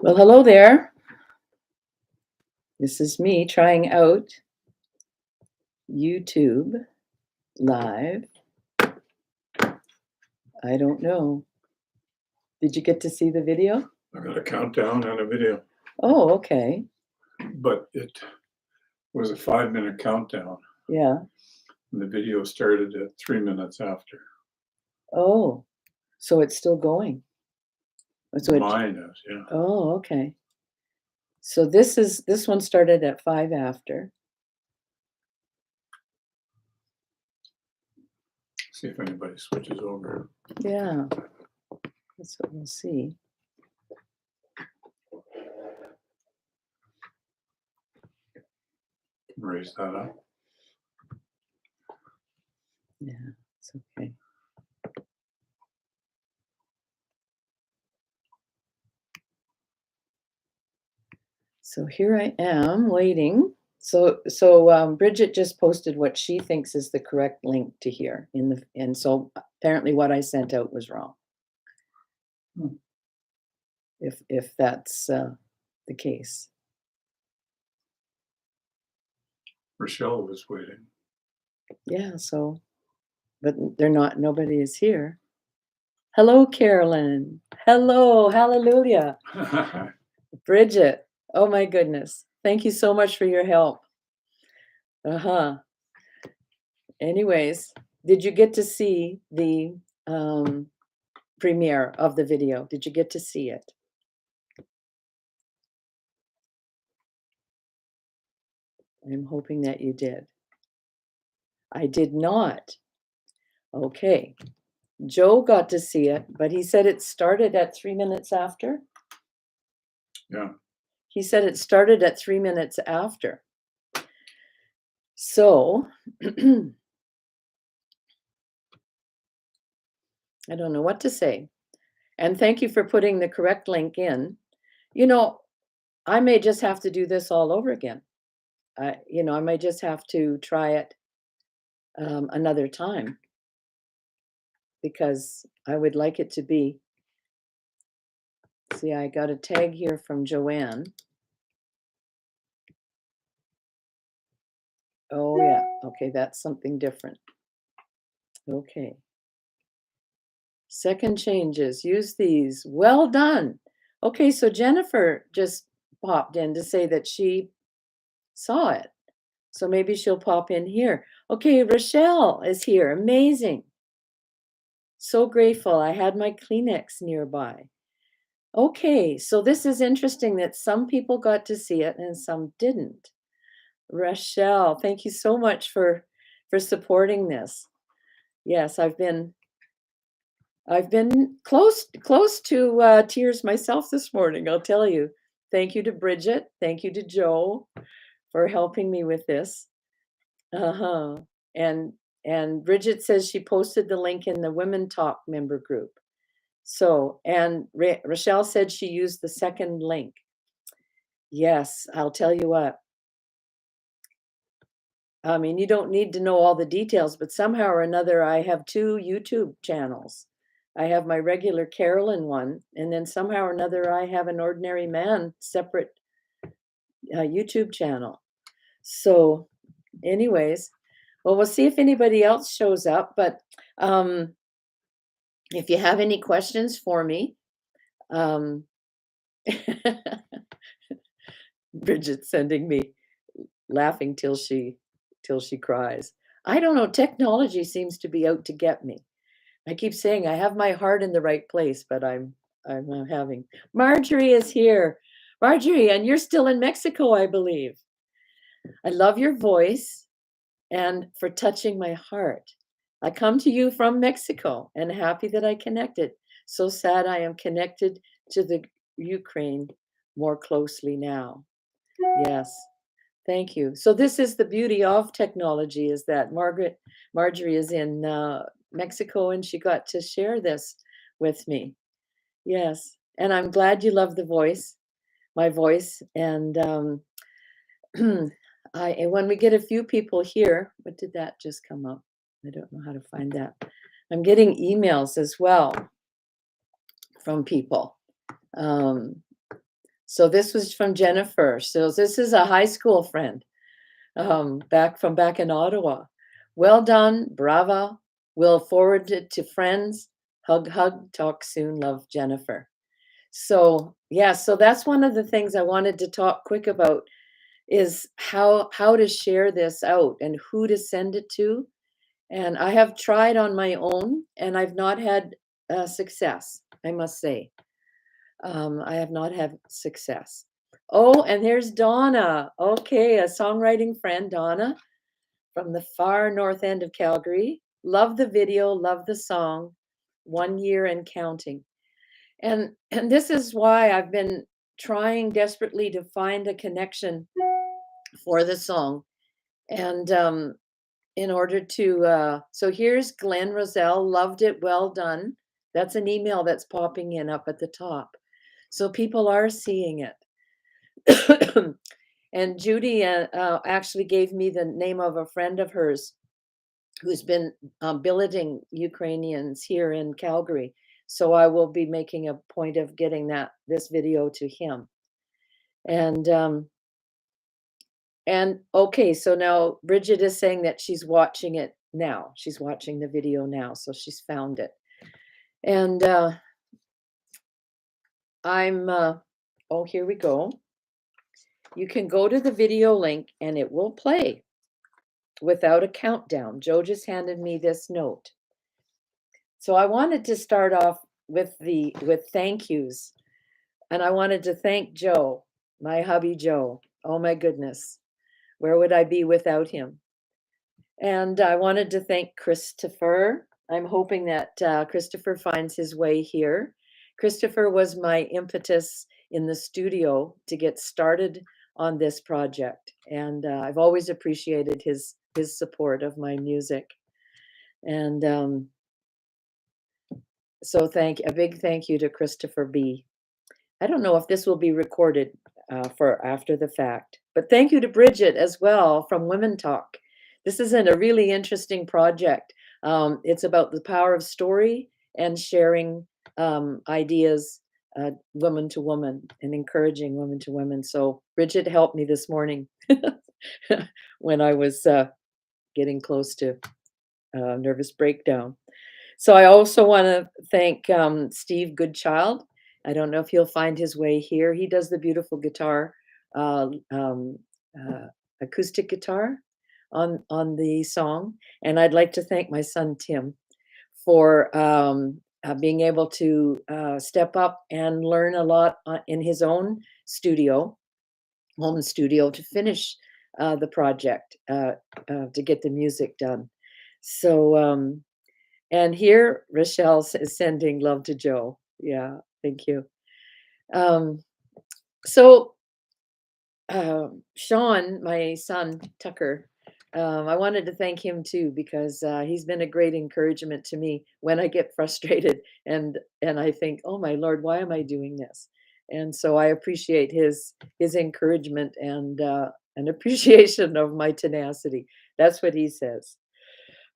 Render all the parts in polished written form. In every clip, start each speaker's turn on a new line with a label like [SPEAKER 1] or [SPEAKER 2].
[SPEAKER 1] Well, hello there. This is me trying out YouTube Live. I don't know. Did you get to see the video?
[SPEAKER 2] I got a countdown and a video,
[SPEAKER 1] Oh, okay.
[SPEAKER 2] but it was a 5-minute countdown,
[SPEAKER 1] Yeah.
[SPEAKER 2] and the video started at 3 minutes after.
[SPEAKER 1] Oh, so it's still going. So it,
[SPEAKER 2] Mine is, yeah.
[SPEAKER 1] oh, okay. So this one started at 5 after.
[SPEAKER 2] See if anybody switches over.
[SPEAKER 1] Yeah. That's what we'll see.
[SPEAKER 2] Raise that up.
[SPEAKER 1] Yeah, it's okay. So here I am waiting. So Bridget just posted what she thinks is the correct link to here and so apparently what I sent out was wrong. If that's the case.
[SPEAKER 2] Rochelle was waiting.
[SPEAKER 1] Yeah, so but nobody is here. Hello, Carolyn. Hello, hallelujah. Bridget, oh my goodness. Thank you so much for your help. Anyways, did you get to see the premiere of the video? Did you get to see it? I'm hoping that you did. I did not. Okay. Joe got to see it, but he said it started at 3 minutes after.
[SPEAKER 2] Yeah.
[SPEAKER 1] He said it started at 3 minutes after. So, I don't know what to say. And thank you for putting the correct link in. You know, I may just have to do this all over again. I may just have to try it another time because I would like it to be. See, I got a tag here from Joanne. Oh, yeah. Okay, that's something different. Okay. Second changes, use these. Well done. Okay, so Jennifer just popped in to say that she saw it. So maybe she'll pop in here. Okay, Rochelle is here. Amazing. So grateful. I had my Kleenex nearby. Okay, so this is interesting that some people got to see it and some didn't. Rochelle, thank you so much for supporting this. Yes, I've been close to tears myself this morning, I'll tell you. Thank you to Bridget. Thank you to Joe for helping me with this. Uh-huh. And Bridget says she posted the link in the Women Talk member group. So, and Rochelle said she used the second link. Yes, I'll tell you what. I mean, you don't need to know all the details, but somehow or another, I have 2 YouTube channels. I have my regular Carolyn one, and then somehow or another, I have an Ordinary Man separate YouTube channel. So, anyways, well, we'll see if anybody else shows up. But if you have any questions for me, Bridget's sending me laughing till she cries. I don't know. Technology seems to be out to get me. I keep saying I have my heart in the right place, but I'm having. Marjorie is here. Marjorie, and you're still in Mexico, I believe. I love your voice and for touching my heart. I come to you from Mexico and happy that I connected. So sad I am connected to the Ukraine more closely now. Yes. Thank you. So this is the beauty of technology is that Marjorie is in Mexico and she got to share this with me. Yes. And I'm glad you love my voice. And and when we get a few people here, what did that just come up? I don't know how to find that. I'm getting emails as well from people. So this was from Jennifer. So this is a high school friend, back in Ottawa. Well done, brava. We'll forward it to friends. Hug, hug, talk soon. Love, Jennifer. So yeah, so that's one of the things I wanted to talk quick about is how to share this out and who to send it to. And I have tried on my own, and I've not had success, I must say. I have not had success. Oh, and here's Donna. Okay, a songwriting friend, Donna, from the far north end of Calgary. Love the video, love the song. 1 year and counting. And this is why I've been trying desperately to find a connection for the song. And in order to so here's Glenn Roselle, loved it, well done. That's an email that's popping in up at the top. So people are seeing it. And Judy actually gave me the name of a friend of hers who's been billeting Ukrainians here in Calgary. So I will be making a point of getting this video to him. And okay, so now Bridget is saying that she's watching it now. She's watching the video now, so she's found it. And oh, here we go. You can go to the video link and it will play without a countdown. Joe just handed me this note. So I wanted to start off with thank yous. And I wanted to thank Joe, my hubby Joe. Oh my goodness. Where would I be without him? And I wanted to thank Christopher. I'm hoping that Christopher finds his way here. Christopher was my impetus in the studio to get started on this project. And I've always appreciated his support of my music. And so a big thank you to Christopher B. I don't know if this will be recorded for after the fact, but thank you to Bridget as well from Women Talk. This is a really interesting project. It's about the power of story and sharing ideas, woman to woman, and encouraging women to women. So Bridget helped me this morning when I was getting close to nervous breakdown. So I also want to thank Steve Goodchild. I don't know if he'll find his way here. He does the beautiful guitar, uh, um, acoustic guitar on the song. And I'd like to thank my son Tim for being able to step up and learn a lot in his own home studio, to finish the project, to get the music done. So, and here Rochelle is sending love to Joe. Yeah, thank you. Um, so Sean, my son Tucker, I wanted to thank him too because he's been a great encouragement to me when I get frustrated and I think, oh my Lord, why am I doing this? And so I appreciate his encouragement and an appreciation of my tenacity. That's what he says.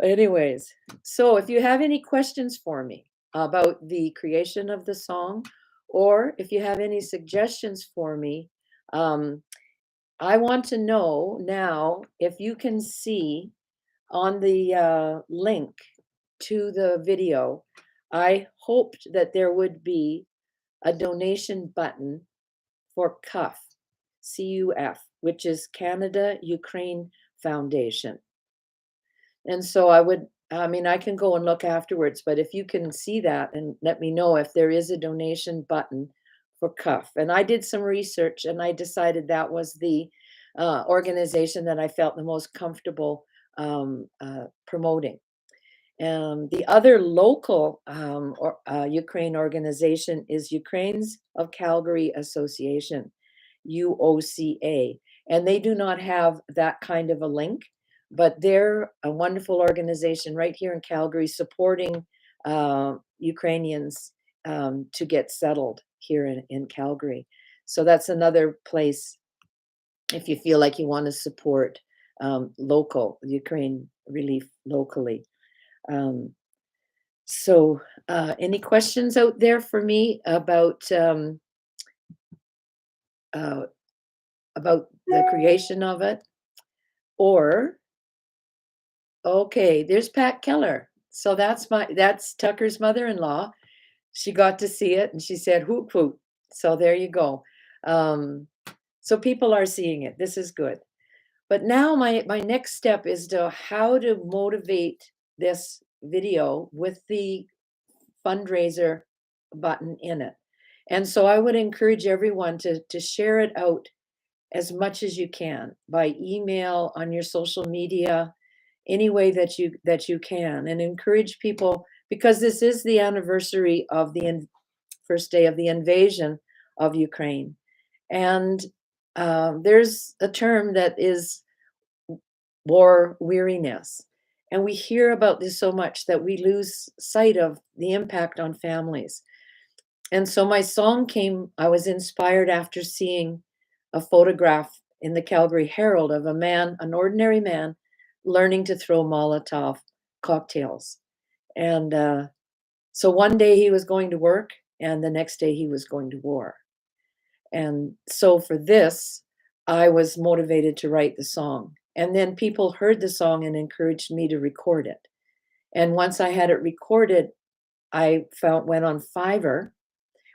[SPEAKER 1] Anyways, so if you have any questions for me about the creation of the song, or if you have any suggestions for me, um, I want to know now if you can see on the link to the video. I hoped that there would be a donation button for CUF, which is Canada Ukraine Foundation. And so I mean, I can go and look afterwards, but if you can see that and let me know if there is a donation button for CUF. And I did some research and I decided that was the organization that I felt the most comfortable promoting. The other local Ukraine organization is Ukraine's of Calgary Association, UOCA. And they do not have that kind of a link, but they're a wonderful organization right here in Calgary supporting Ukrainians to get settled here in Calgary. So that's another place if you feel like you want to support local Ukraine relief locally. So any questions out there for me about uh, about the creation of it, or okay, there's Pat Keller. So that's Tucker's mother-in-law. She got to see it and she said, "Hoot hoot." So there you go. Um, so people are seeing it. This is good. But now my next step is to how to motivate this video with the fundraiser button in it. And so I would encourage everyone to share it out as much as you can by email, on your social media, any way that you can, and encourage people, because this is the anniversary of the first day of the invasion of Ukraine. And there's a term that is war weariness. And we hear about this so much that we lose sight of the impact on families. And so my song came, I was inspired after seeing a photograph in the Calgary Herald of a man, an ordinary man, learning to throw Molotov cocktails. And so one day he was going to work, and the next day he was going to war. And so for this, I was motivated to write the song. And then people heard the song and encouraged me to record it. And once I had it recorded, I went on Fiverr,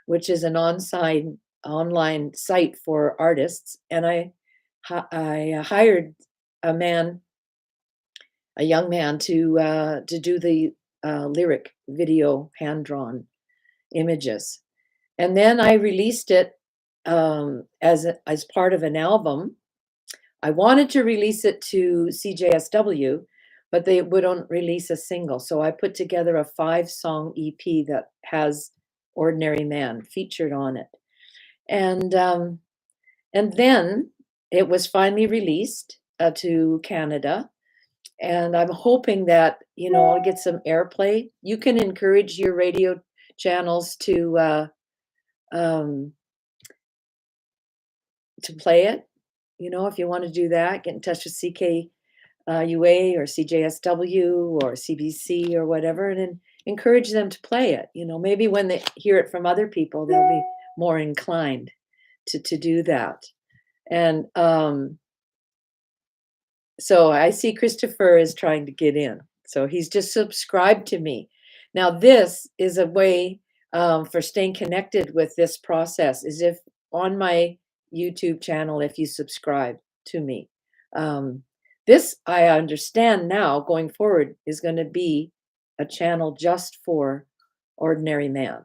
[SPEAKER 1] which is an online site for artists, and I hired a man, a young man, to do the lyric video, hand drawn images, and then I released it as part of an album. I wanted to release it to CJSW, but they wouldn't release a single. So I put together a 5-song EP that has Ordinary Man featured on it. And then it was finally released to Canada. And I'm hoping that, I'll get some airplay. You can encourage your radio channels um, to play it. If you want to do that, get in touch with CKUA or CJSW or CBC or whatever, and then encourage them to play it. Maybe when they hear it from other people, they'll be more inclined to do that. And so I see Christopher is trying to get in. So he's just subscribed to me. Now, this is a way for staying connected with this process, is if on my YouTube channel, if you subscribe to me. This, I understand now, going forward, is going to be a channel just for Ordinary Man.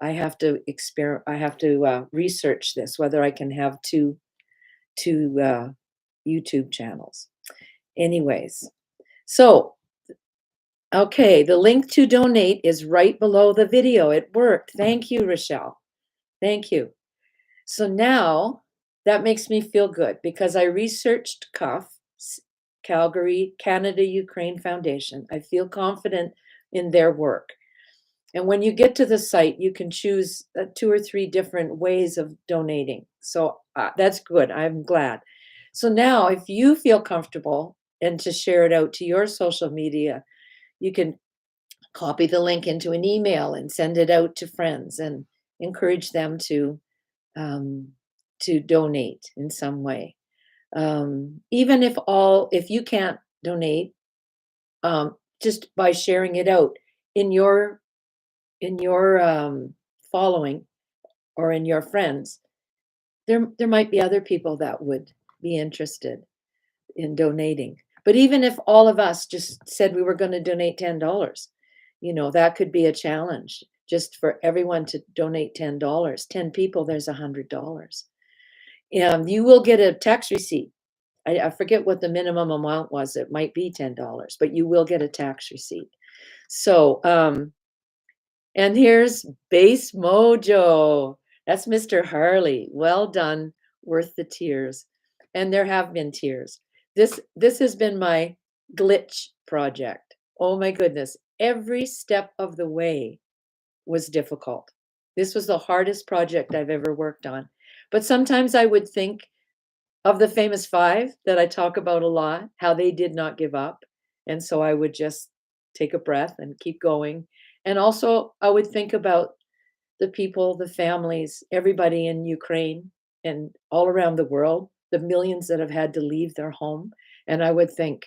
[SPEAKER 1] I have to research this, whether I can have two YouTube channels. Anyways, so okay, the link to donate is right below the video. It worked. Thank you, Rochelle. Thank you. So now that makes me feel good because I researched CUF, Calgary Canada Ukraine Foundation. I feel confident in their work. And when you get to the site, you can choose 2 or 3 different ways of donating. So that's good. I'm glad. So now, if you feel comfortable and to share it out to your social media, you can copy the link into an email and send it out to friends and encourage them to donate in some way. Even if you can't donate, just by sharing it out in your following or in your friends, there might be other people that would be interested in donating. But even if all of us just said we were going to donate $10, that could be a challenge. Just for everyone to donate $10, 10 people, there's $100. You will get a tax receipt. I forget what the minimum amount was. It might be $10, but you will get a tax receipt. So, and here's Base Mojo. That's Mr. Harley. Well done, worth the tears. And there have been tears. This has been my glitch project. Oh my goodness. Every step of the way was difficult. This was the hardest project I've ever worked on. But sometimes I would think of the famous 5 that I talk about a lot, how they did not give up. And so I would just take a breath and keep going. And also I would think about the people, the families, everybody in Ukraine and all around the world, the millions that have had to leave their home, and I would think,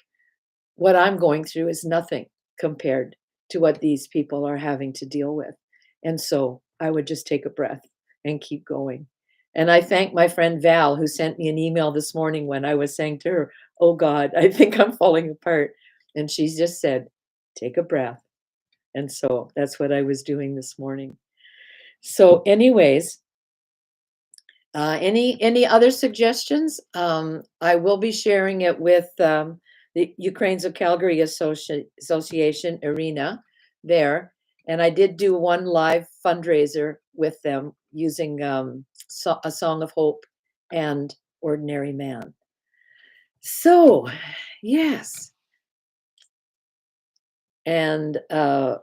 [SPEAKER 1] what I'm going through is nothing compared to what these people are having to deal with. And so I would just take a breath and keep going. And I thank my friend Val, who sent me an email this morning when I was saying to her, "Oh God, I think I'm falling apart." And she just said, "Take a breath." And so that's what I was doing this morning. So, anyways, any other suggestions? I will be sharing it with the Ukrainians of Calgary Association Arena there, and I did do one live fundraiser with them using a Song of Hope and Ordinary Man. So, yes, and I'm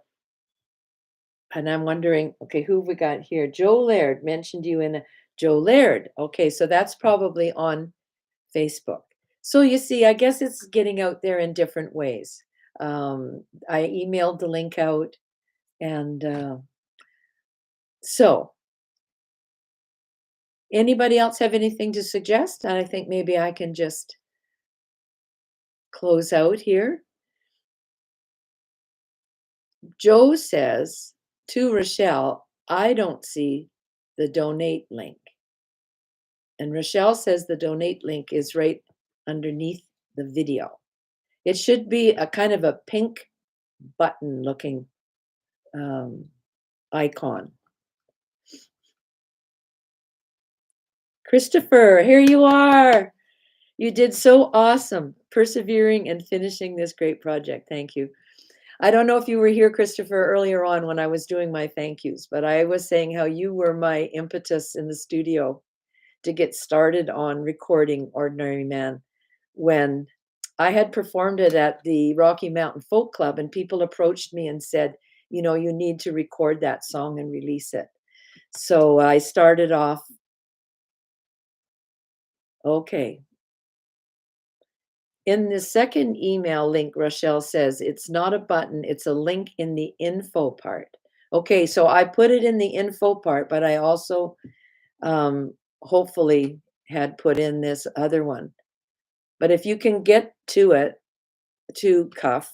[SPEAKER 1] wondering, okay, who have we got here? Joe Laird mentioned you in Joe Laird. Okay, so that's probably on Facebook. So you see, I guess it's getting out there in different ways. I emailed the link out, and so anybody else have anything to suggest? I think maybe I can just close out here. Joe says to Rochelle, I don't see the donate link. And Rochelle says the donate link is right underneath the video. It should be a kind of a pink button looking icon. Christopher, here you are. You did so awesome, persevering and finishing this great project. Thank you. I don't know if you were here, Christopher, earlier on when I was doing my thank yous, but I was saying how you were my impetus in the studio to get started on recording Ordinary Man when I had performed it at the Rocky Mountain Folk Club, and people approached me and said, you know, you need to record that song and release it. So I started off. Okay. In the second email link, Rochelle says it's not a button, it's a link in the info part. Okay, so I put it in the info part, but I also hopefully had put in this other one. But if you can get to it, to CUF,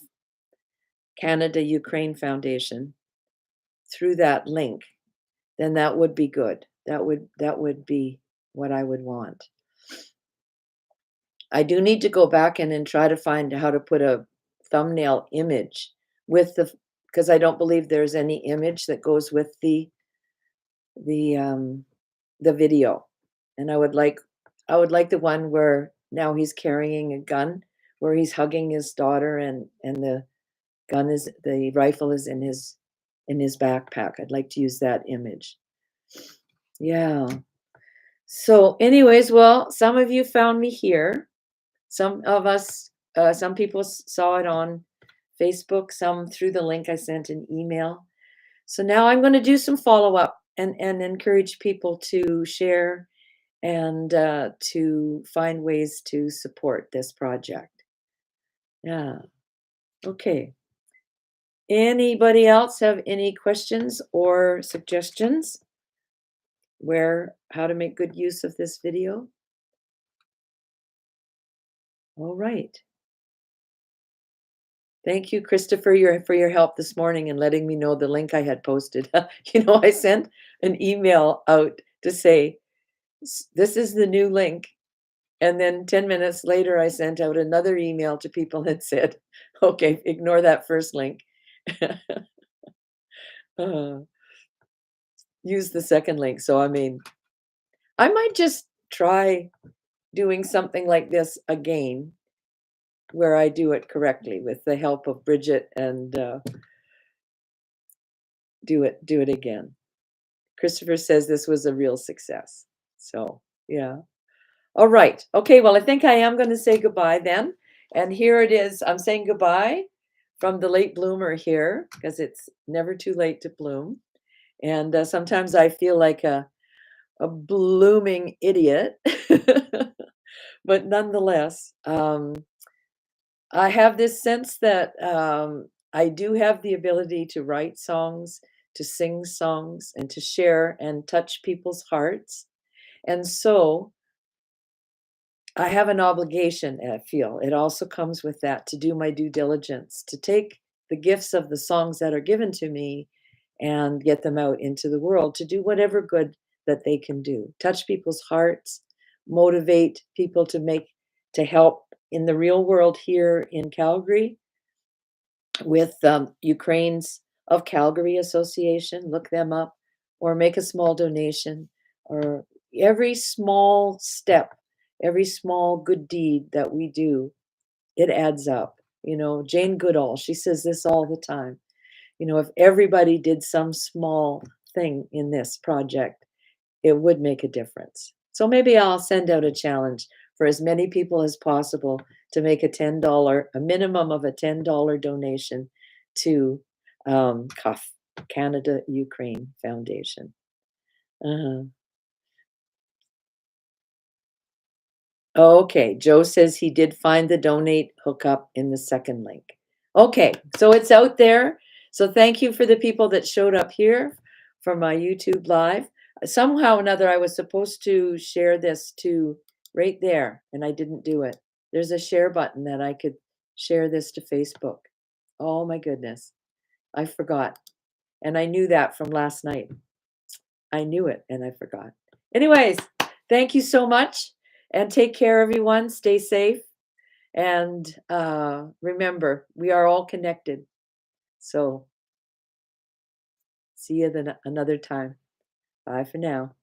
[SPEAKER 1] Canada Ukraine Foundation, through that link, then that would be good. That would be what I would want. I do need to go back in and try to find how to put a thumbnail image with because I don't believe there's any image that goes with the video. And I would like the one where now he's carrying a gun, where he's hugging his daughter and the rifle is in his backpack. I'd like to use that image. Yeah. So anyways, well, some of you found me here. Some of us, some people saw it on Facebook, some through the link I sent an email. So now I'm going to do some follow up and encourage people to share and to find ways to support this project. Yeah. Okay. Anybody else have any questions or suggestions how to make good use of this video? All right. Thank you, Christopher, for your help this morning and letting me know the link I had posted. I sent an email out to say, this is the new link. And then 10 minutes later, I sent out another email to people that said, okay, ignore that first link. Use the second link. So, I mean, I might just try doing something like this again where I do it correctly with the help of Bridget and do it again. Christopher says this was a real success. So, yeah. All right. Okay, well, I think I am going to say goodbye then. And here it is. I'm saying goodbye from the late bloomer here because it's never too late to bloom. And sometimes I feel like a blooming idiot. But nonetheless, I have this sense that I do have the ability to write songs, to sing songs, and to share and touch people's hearts. And so I have an obligation, I feel. It also comes with that to do my due diligence, to take the gifts of the songs that are given to me and get them out into the world to do whatever good that they can do. Touch people's hearts, motivate people to help in the real world here in Calgary with Ukraine's of Calgary Association. Look them up or make a small donation or every small step, every small good deed that we do, it adds up. You know, Jane Goodall, she says this all the time. You know, if everybody did some small thing in this project, it would make a difference. So maybe I'll send out a challenge for as many people as possible to make a minimum of a $10 donation to CUF, Canada Ukraine Foundation. Uh-huh. Okay, Joe says he did find the donate hookup in the second link. Okay, so it's out there. So thank you for the people that showed up here for my YouTube live. Somehow or another, I was supposed to share this to right there, and I didn't do it. There's a share button that I could share this to Facebook. Oh my goodness, I forgot. And I knew that from last night. I knew it and I forgot. Anyways, thank you so much and take care, everyone. Stay safe. And remember, we are all connected. So see you another time. Bye for now.